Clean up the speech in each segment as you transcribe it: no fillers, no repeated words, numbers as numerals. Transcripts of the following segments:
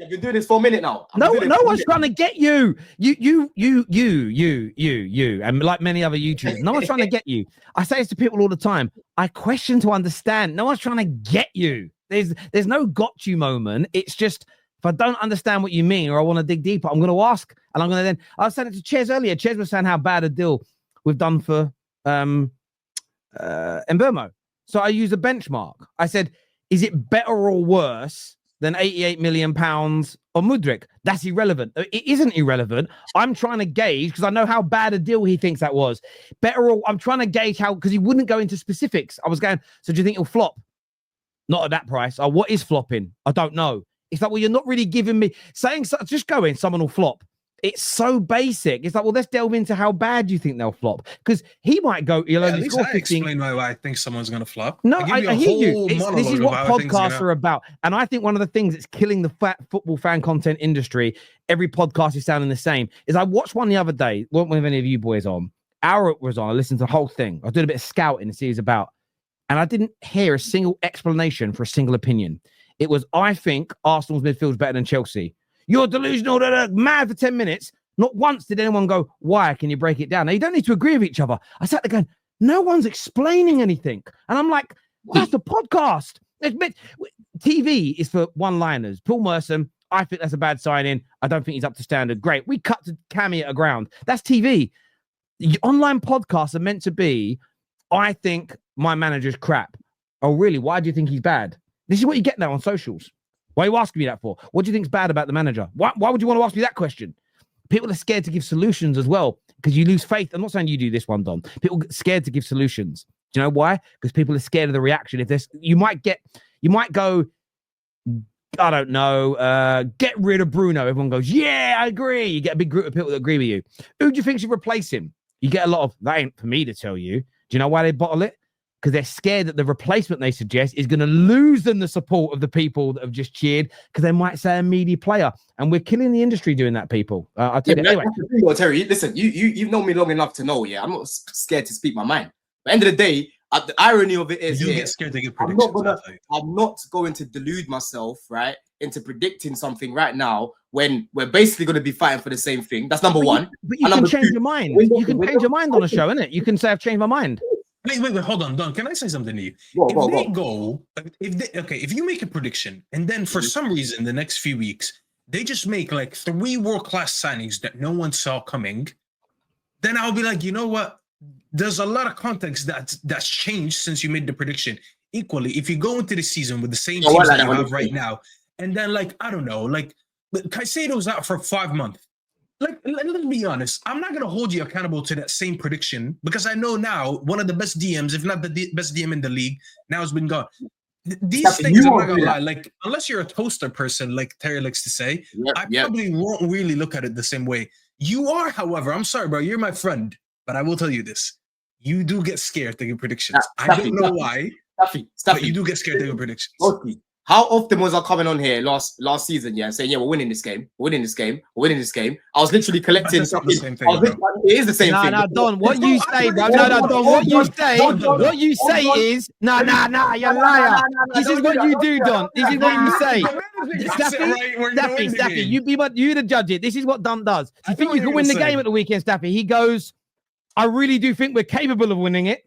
I've been doing this for a minute now. No one's trying to get you. You, and like many other YouTubers, no one's trying to get you. I say this to people all the time. I question to understand. No one's trying to get you. There's no got you moment. It's just if I don't understand what you mean or I want to dig deeper, I'm going to ask, and I'm going to then. I was saying it to Ches earlier. Ches was saying how bad a deal we've done for Mbeumo. So I used a benchmark. I said, is it better or worse than £88 million on Mudryk? That's irrelevant. It isn't irrelevant. I'm trying to gauge, because I know how bad a deal he thinks that was. Better or I'm trying to gauge how, because he wouldn't go into specifics. I was going, so do you think he'll flop? Not at that price. Oh, what is flopping? I don't know. It's like, well, you're not really giving me, saying, just go in, someone will flop. It's so basic. It's like, well, let's delve into how bad you think they'll flop, because he might go. He'll only score 15. Explain why I think someone's going to flop. No, I hear you. This is what podcasts are about, and I think one of the things that's killing the football fan content industry. Every podcast is sounding the same. Is I watched one the other day. Wasn't with any of you boys on. Arrow was on. I listened to the whole thing. I did a bit of scouting to see what it's about, and I didn't hear a single explanation for a single opinion. It was, I think Arsenal's midfield's better than Chelsea. You're delusional, mad for 10 minutes. Not once did anyone go, why? Can you break it down? Now, you don't need to agree with each other. I sat there going, no one's explaining anything. And I'm like, well, that's a podcast. TV is for one-liners. Paul Merson, I think that's a bad signing. I don't think he's up to standard. Great. We cut to Cammy at a ground. That's TV. Online podcasts are meant to be, I think my manager's crap. Oh, really? Why do you think he's bad? This is what you get now on socials. Why are you asking me that for? What do you think's bad about the manager? Why would you want to ask me that question? People are scared to give solutions as well, because you lose faith. I'm not saying you do this one, Don. People get scared to give solutions. Do you know why? Because people are scared of the reaction. If there's, you might go, I don't know, get rid of Bruno. Everyone goes, yeah, I agree. You get a big group of people that agree with you. Who do you think should replace him? You get a lot of, that ain't for me to tell you. Do you know why they bottle it? Because they're scared that the replacement they suggest is going to lose them the support of the people that have just cheered, because they might say a meaty player. And we're killing the industry doing that, people. I'll tell you anyway. Terry, listen, you've known me long enough to know, I'm not scared to speak my mind. But at the end of the day, the irony of it is, you get scared to give predictions. I'm not going to delude myself, right, into predicting something right now when we're basically going to be fighting for the same thing. That's number one. But you can change your mind. You can change your mind on a show, innit? You can say, I've changed my mind. Wait, hold on, Don. Can I say something to you? If you make a prediction and then for some reason the next few weeks they just make like 3 world-class signings that no one saw coming, then I'll be like, you know what? There's a lot of context that's changed since you made the prediction. Equally, if you go into the season with the same teams that you have right now, and then like, I don't know, like Caicedo's out for 5 months. Like, let's be honest. I'm not going to hold you accountable to that same prediction, because I know now one of the best DMs, if not the best DM in the league, now has been gone. These things, I'm not going to lie. Like, unless you're a toaster person, like Terry likes to say, I probably won't really look at it the same way. You are, however, I'm sorry, bro. You're my friend, but I will tell you this. You do get scared to give predictions. I don't know why, but you do get scared to give predictions. Okay. How often was I coming on here last season, saying, we're winning this game, we're winning this game, we're winning this game. I was literally collecting something. It is the same thing. No, Don, what you say, bro. No, Don, what you say is, no, you're a liar. This is what you do, Don. This is what you say. Staffy, you the judge it. This is what Don does. Do you think you can win the game at the weekend, Staffy? He goes, I really do think we're capable of winning it.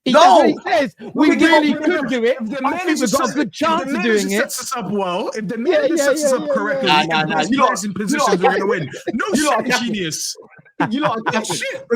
He says we really could do it. I think we've got a good chance of doing it. Sets us up well. If the manager sets us up correctly, you guys in positions are going to win. No shit, genius. You lot are shit.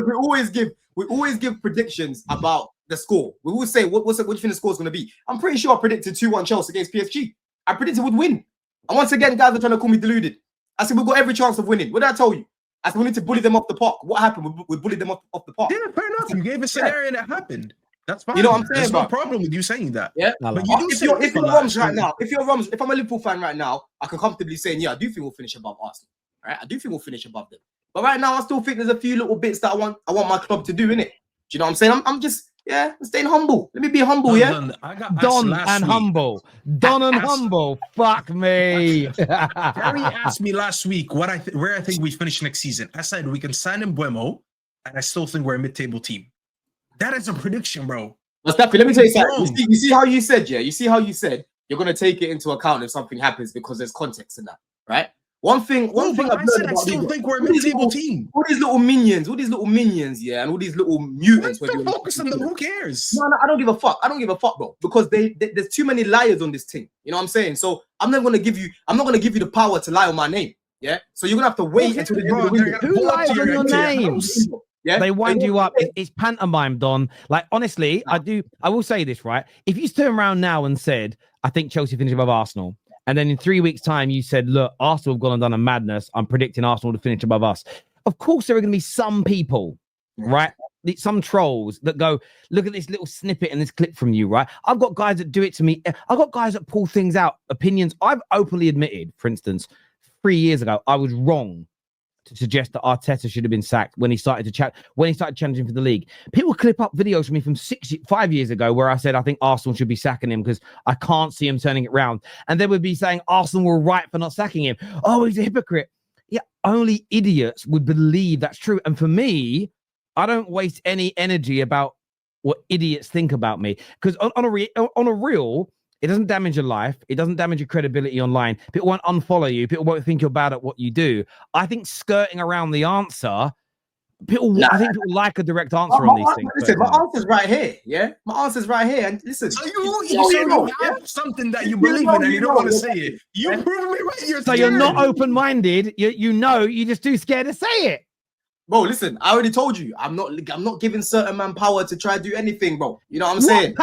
We always give predictions about the score. We always say, what do you think the score is going to be? I'm pretty sure I predicted 2-1 Chelsea against PSG. I predicted we'd win. And once again, guys are trying to call me deluded. I said we've got every chance of winning. What did I tell you? I said we need to bully them off the park. What happened? We bullied them off the park. Yeah, fair enough. You gave a scenario that happened. That's fine. You know what I'm saying? There's no problem with you saying that. Yeah. But you do if you're Roms right now, if I'm a Liverpool fan right now, I can comfortably say, I do think we'll finish above Arsenal. Right? I do think we'll finish above them. But right now, I still think there's a few little bits that I want my club to do, innit? Do you know what I'm saying? I'm just, I'm staying humble. Let me be humble, Don and humble. Don and humble. Fuck me. Gary asked me last week where I think we finish next season. I said we can sign Mbeumo, and I still think we're a mid-table team. That is a prediction, bro. Well, Staffy, let me tell you something. You see how you said, You see how you said you're gonna take it into account if something happens because there's context in that, right? One thing I've learned I still think we're a mid-table team. All these little minions, yeah, and all these little mutants. Focus on them. Who cares? No, I don't give a fuck. I don't give a fuck, bro, because there's too many liars on this team. You know what I'm saying? So I'm not gonna give you the power to lie on my name. Yeah. So you're gonna have to wait until who lies on your name? Yeah, they wind you up. It's pantomime, Don. Like, honestly, I will say this, right? If you turn around now and said, I think Chelsea finish above Arsenal, and then in 3 weeks' time you said, look, Arsenal have gone and done a madness, I'm predicting Arsenal to finish above us. Of course, there are going to be some people, right? Some trolls that go, look at this little snippet and this clip from you, right? I've got guys that do it to me. I've got guys that pull things out, opinions. I've openly admitted, for instance, 3 years ago, I was wrong to suggest that Arteta should have been sacked when he started challenging for the league. People clip up videos from me from 5 years ago where I said I think Arsenal should be sacking him because I can't see him turning it round. And they would be saying Arsenal were right for not sacking him. Oh, he's a hypocrite. Yeah, only idiots would believe that's true. And for me, I don't waste any energy about what idiots think about me, because on a real, it doesn't damage your life. It doesn't damage your credibility online. People won't unfollow you. People won't think you're bad at what you do. I think skirting around the answer, I think people like a direct answer on these things. Listen, my answer's right here. Yeah, my answer's right here. And listen, so you have something that you believe in and you don't want to say it. You prove me right. So you're not open-minded. You just too scared to say it. Bro, listen, I already told you, I'm not giving certain man power to try to do anything, bro. You know what I'm saying?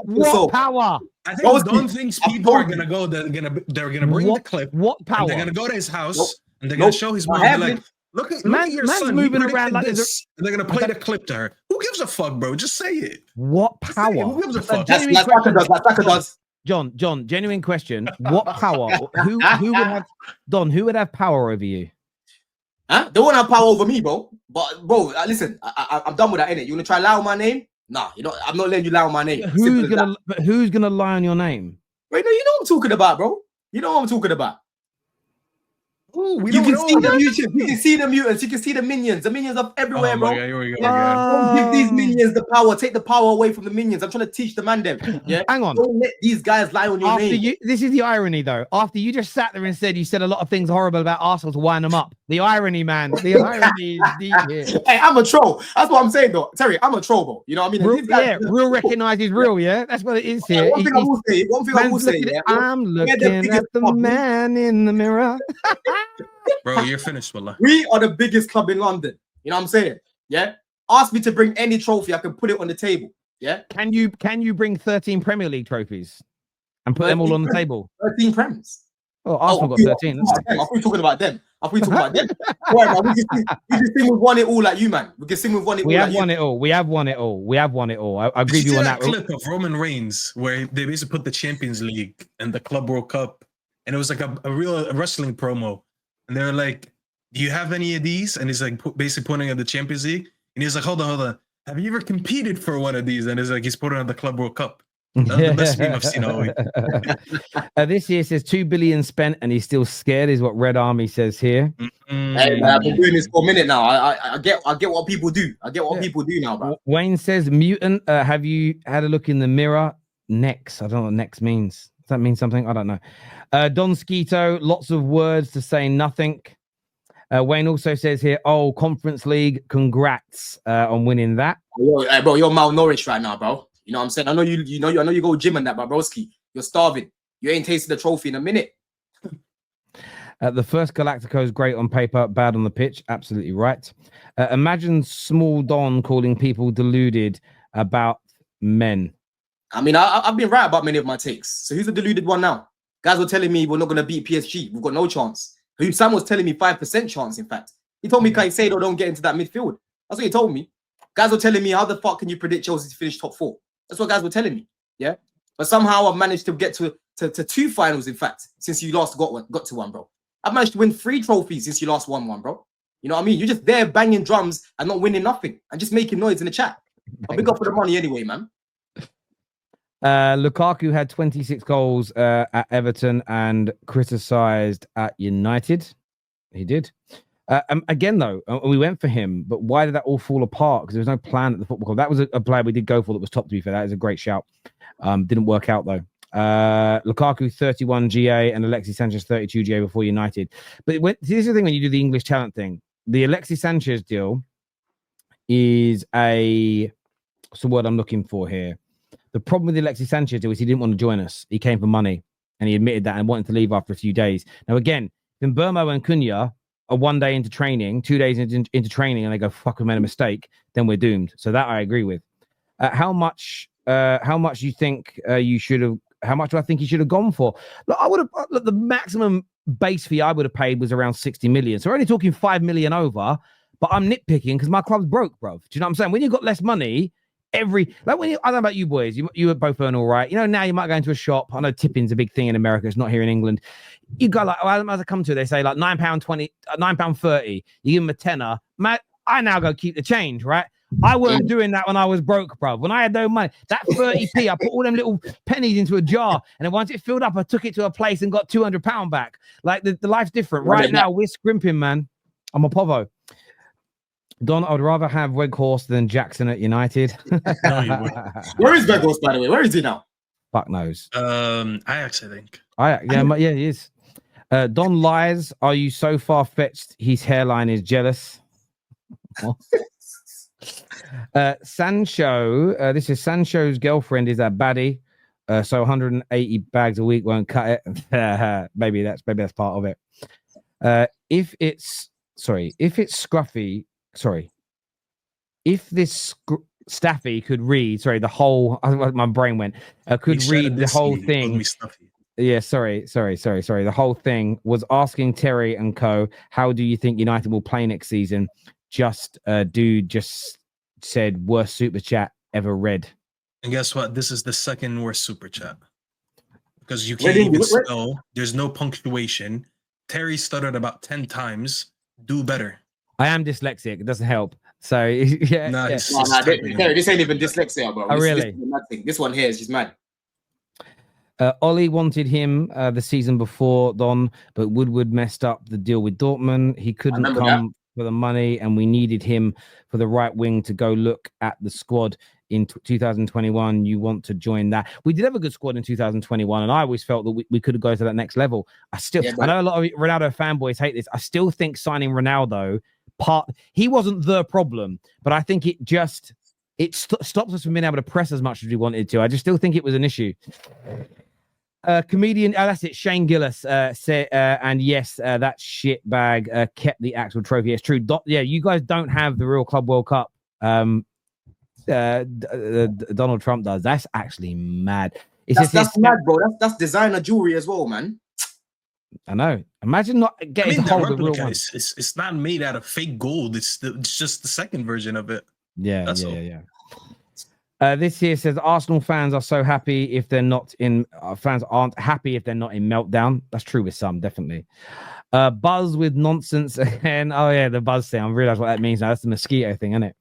What power? I think Don thinks people are gonna go. They're gonna bring the clip. What power? They're gonna go to his house and they're gonna show his mom. Like, look at your son moving around like this. And they're gonna play the clip to her. Who gives a fuck, bro? Just say it. What power? Who gives a fuck? That's Saka does. John, genuine question. What power? Who would have Don? Who would have power over you? Huh? They won't have power over me, bro. But bro, listen, I'm done with that, innit? You wanna try lie on my name? Nah, I'm not letting you lie on my name. Who's gonna lie on your name? Wait, no, you know what I'm talking about, bro. You know what I'm talking about. Ooh, you can see the mutants, you can see the mutants, you can see the minions of everywhere, bro. Don't give these minions the power. Take the power away from the minions. I'm trying to teach the man them. Yeah, hang on. Don't let these guys lie on your name. This is the irony, though. After you just sat there and said you said a lot of things horrible about Arsenal to wind them up. The irony, man. The irony is deep here. Hey, I'm a troll. That's what I'm saying, though. Terry, I'm a troll, bro. You know what I mean? Real recognizes real. Yeah, that's what it is here. One thing I will say. I'm looking at the man in the mirror. Bro, you're finished, Wallah. We are the biggest club in London. You know what I'm saying? Yeah. Ask me to bring any trophy, I can put it on the table. Yeah. Can you bring 13 Premier League trophies and put them all on the table? 13 Prems. Oh, Arsenal got 13. I thought you talking about them. We can sing with one it all like you, man. We can sing with one it all. We have won it all. We have won it all. I agree with you on that. Clip of Roman Reigns where they basically put the Champions League and the Club World Cup, and it was like a real wrestling promo. And they're like, do you have any of these? And he's like basically pointing at the Champions League. And he's like, hold on. Have you ever competed for one of these? And it's like, he's putting on the Club World Cup. That's the best meme I've seen all week. This year says 2 billion spent and he's still scared, is what Red Army says here. Mm-hmm. Hey, man, I've been doing this for a minute now. I get what people do. I get what people do now, bro. Wayne says, mutant, have you had a look in the mirror? Next. I don't know what next means. Does that mean something? I don't know. Don Skeeto, lots of words to say nothing. Wayne also says here, Conference League, congrats on winning that. Bro, you're malnourished right now, bro. You know what I'm saying? I know you go gym and that, but broski, you're starving. You ain't tasted the trophy in a minute. The first Galactico is great on paper, bad on the pitch. Absolutely right. Imagine Small Don calling people deluded about men. I mean, I've been right about many of my takes. So who's the deluded one now? Guys were telling me we're not going to beat PSG. We've got no chance. Sam was telling me 5% chance, in fact. He told me Caicedo don't get into that midfield. That's what he told me. Guys were telling me, how the fuck can you predict Chelsea to finish top 4? That's what guys were telling me. Yeah. But somehow I've managed to get to 2 finals, in fact, since you last got to one, bro. I've managed to win 3 trophies since you last won one, bro. You know what I mean? You're just there banging drums and not winning nothing and just making noise in the chat. I'll big up for the money anyway, man. Lukaku had 26 goals at Everton and criticised at United. He did. Again, though, we went for him, but why did that all fall apart? Because there was no plan at the football club. That was a player we did go for that was top, to be fair. That is a great shout. Didn't work out, though. Lukaku 31 GA and Alexis Sanchez 32 GA before United. But this is the thing when you do the English talent thing. The Alexis Sanchez deal is what's the word I'm looking for here? The problem with the Alexis Sanchez deal is he didn't want to join us. He came for money, and he admitted that and wanted to leave after a few days. Now, again, then Burmo and Cunha are 1 day into training, 2 days into training, and they go, fuck, we made a mistake, then we're doomed. So that I agree with. How much do you think you should have? How much do I think he should have gone for? Look, I would have. The maximum base fee I would have paid was around 60 million. So we're only talking 5 million over. But I'm nitpicking because my club's broke, bro. Do you know what I'm saying? When you've got less money, I don't know about you boys. You both earn all right. You know, now you might go into a shop. I know tipping's a big thing in America. It's not here in England. You go like, as I come to it, they say like £9.20, £9.30. You give them a tenner. Matt, I now go keep the change, right? I weren't doing that when I was broke, bro. When I had no money, that 30p, I put all them little pennies into a jar, and then once it filled up, I took it to a place and got £200 back. Like the life's different. Right now, we're scrimping, man. I'm a povo. Don, I'd rather have Weghorst than Jackson at United. Where is Weghorst, by the way? Where is he now? Fuck knows. Ajax, I think. Yeah, he is. Don lies. Are you so far fetched? His hairline is jealous. Sancho. This is Sancho's girlfriend is a baddie. So 180 bags a week won't cut it. maybe that's part of it. If it's scruffy. If this Staffy could read, the whole, my brain went, could read the whole thing. Yeah, sorry. The whole thing was asking Terry and co, how do you think United will play next season? Dude just said worst super chat ever read. And guess what? This is the second worst super chat. Because you can't even spell. There's no punctuation. Terry stuttered about 10 times. Do better. I am dyslexic. It doesn't help. So yeah. This ain't even dyslexia, bro. Really? This one here is just mad. Ollie wanted him the season before, Don, but Woodward messed up the deal with Dortmund. He couldn't come for the money, and we needed him for the right wing to go look at the squad in 2021. You want to join that? We did have a good squad in 2021, and I always felt that we could have gone to that next level. I know a lot of Ronaldo fanboys hate this. I still think signing Ronaldo, he wasn't the problem, but I think it stops us from being able to press as much as we wanted to. I just still think it was an issue. Comedian, that's it. Shane Gillis said, and yes, that shit bag kept the actual trophy. It's true. You guys don't have the real Club World Cup. Donald Trump does. That's actually mad. That's mad, bro. That's designer jewelry as well, man. I know. Imagine not getting hold of the real one. It's not made out of fake gold. It's just the second version of it. Yeah. This here says Arsenal fans are so happy if they're not in. Fans aren't happy if they're not in meltdown. That's true with some, definitely. Buzz with nonsense again. Oh yeah, the buzz thing. I realize what that means now. That's the mosquito thing, isn't it?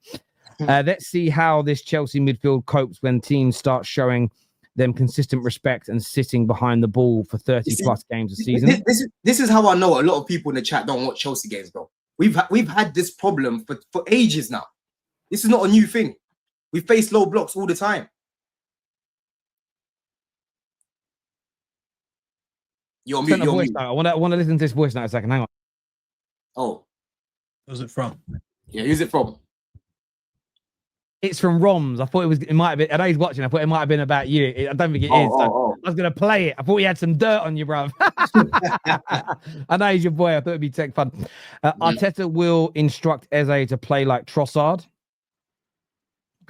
Let's see how this Chelsea midfield copes when teams start showing them consistent respect and sitting behind the ball for 30 plus games a season. This is how I know a lot of people in the chat don't watch Chelsea games, bro. We've had this problem for ages now. This is not a new thing. We face low blocks all the time. You're mute. I want to listen to this voice note a second. Hang on. Oh, who's it from? Yeah, who's it from? It's from Roms. I thought it might have been. I know he's watching. I thought it might have been about you. I don't think it is. I was going to play it. I thought you had some dirt on you, bro. I know he's your boy. I thought it'd be tech fun. Arteta will instruct Eze to play like Trossard.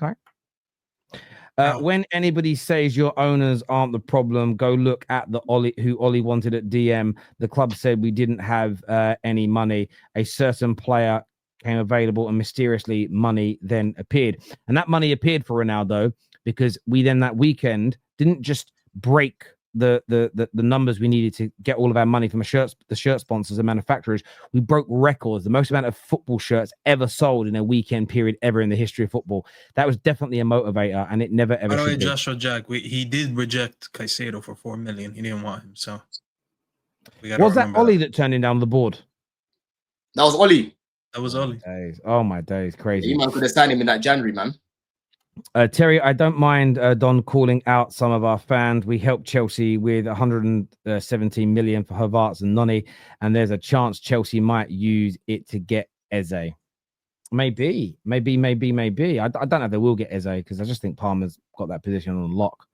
Okay. When anybody says your owners aren't the problem, go look at the who Ollie wanted at DM. The club said we didn't have any money. A certain player came available and mysteriously money then appeared. And that money appeared for Ronaldo because we then that weekend didn't just break the numbers we needed to get all of our money from the shirt sponsors and manufacturers. We broke records, the most amount of football shirts ever sold in a weekend period ever in the history of football. That was definitely a motivator, and it never ever. By the way, Joshua Jack, he did reject Caicedo for $4 million. He didn't want him, so was that Ollie that turned him down the board? That was Ollie. That was Ollie. Oh my days, crazy. You man could have signed him in that January, man. Terry, I don't mind Don calling out some of our fans. We helped Chelsea with 117 million for Havertz and Noni, and there's a chance Chelsea might use it to get Eze. Maybe. I don't know if they will get Eze because I just think Palmer's got that position on lock.